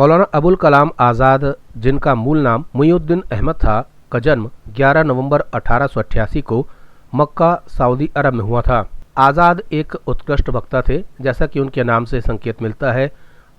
मौलाना अबुल कलाम आज़ाद, जिनका मूल नाम मुईउद्दीन अहमद था, का जन्म 11 नवंबर 1888 को मक्का, सऊदी अरब में हुआ था। आज़ाद एक उत्कृष्ट वक्ता थे। जैसा कि उनके नाम से संकेत मिलता है,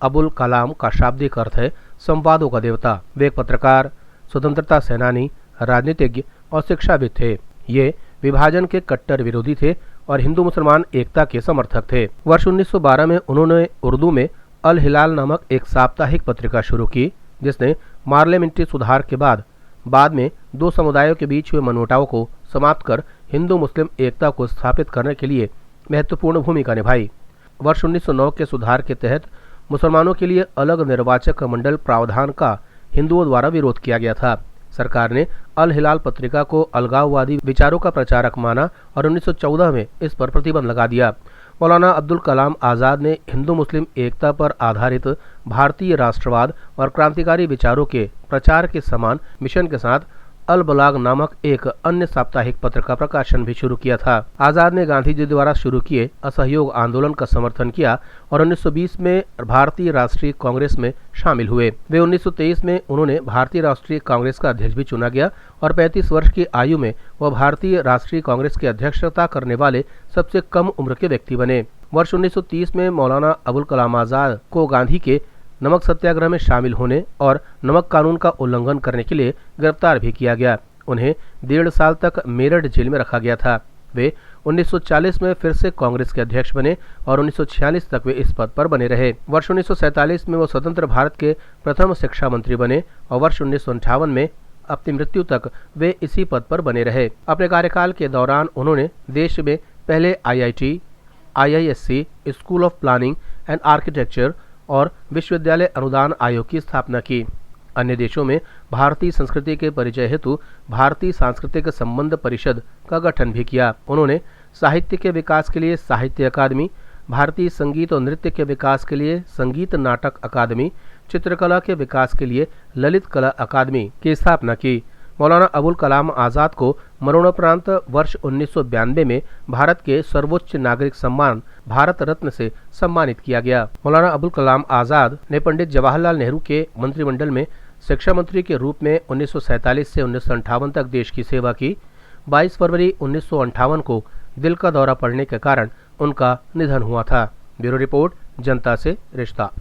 अबुल कलाम का शाब्दिक अर्थ है संवादों का देवता। वे एक पत्रकार, स्वतंत्रता सेनानी, राजनीतिज्ञ और शिक्षाविद थे। ये विभाजन के कट्टर विरोधी थे और हिंदू मुसलमान एकता के समर्थक थे। वर्ष 1912 में उन्होंने उर्दू में अल हिलाल नामक एक साप्ताहिक पत्रिका शुरू की, जिसने पार्लियामेंट्री सुधार के बाद में दो समुदायों के बीच हुए मनमुटाव को समाप्त कर हिंदू मुस्लिम एकता को स्थापित करने के लिए महत्वपूर्ण भूमिका निभाई। वर्ष 1909 के सुधार के तहत मुसलमानों के लिए अलग निर्वाचक मंडल प्रावधान का हिंदुओं द्वारा विरोध किया गया था। सरकार ने अल हिलाल पत्रिका को अलगाववादी विचारों का प्रचारक माना और 1914 में इस पर प्रतिबंध लगा दिया। मौलाना अब्दुल कलाम आज़ाद ने हिंदू मुस्लिम एकता पर आधारित भारतीय राष्ट्रवाद और क्रांतिकारी विचारों के प्रचार के समान मिशन के साथ अल बलाग नामक एक अन्य साप्ताहिक पत्र का प्रकाशन भी शुरू किया था। आज़ाद ने गांधी जी द्वारा शुरू किए असहयोग आंदोलन का समर्थन किया और 1920 में भारतीय राष्ट्रीय कांग्रेस में शामिल हुए। वे 1923 में उन्होंने भारतीय राष्ट्रीय कांग्रेस का अध्यक्ष भी चुना गया और 35 वर्ष की आयु में वह भारतीय राष्ट्रीय कांग्रेस की अध्यक्षता करने वाले सबसे कम उम्र के व्यक्ति बने। वर्ष 1930 में मौलाना अबुल कलाम आज़ाद को गांधी के नमक सत्याग्रह में शामिल होने और नमक कानून का उल्लंघन करने के लिए गिरफ्तार भी किया गया। उन्हें 1.5 साल तक मेरठ जेल में रखा गया था। वे 1940 में फिर से कांग्रेस के अध्यक्ष बने और 1946 तक वे इस पद पर बने रहे। वर्ष 1947 में वो स्वतंत्र भारत के प्रथम शिक्षा मंत्री बने और वर्ष 1958 में अपनी मृत्यु तक वे इसी पद पर बने रहे। अपने कार्यकाल के दौरान उन्होंने देश में पहले IIT, IISc, school of planning and architecture और विश्वविद्यालय अनुदान आयोग की स्थापना की। अन्य देशों में भारतीय संस्कृति के परिचय हेतु भारतीय सांस्कृतिक संबंध परिषद का गठन भी किया। उन्होंने साहित्य के विकास के लिए साहित्य अकादमी, भारतीय संगीत और नृत्य के विकास के लिए संगीत नाटक अकादमी, चित्रकला के विकास के लिए ललित कला अकादमी की स्थापना की। मौलाना अबुल कलाम आज़ाद को मरणोपरांत वर्ष 1992 में भारत के सर्वोच्च नागरिक सम्मान भारत रत्न से सम्मानित किया गया। मौलाना अबुल कलाम आज़ाद ने पंडित जवाहरलाल नेहरू के मंत्रिमंडल में शिक्षा मंत्री के रूप में 1947 से 1958 तक देश की सेवा की। 22 फरवरी 1958 को दिल का दौरा पड़ने के कारण उनका निधन हुआ था। ब्यूरो रिपोर्ट, जनता से रिश्ता।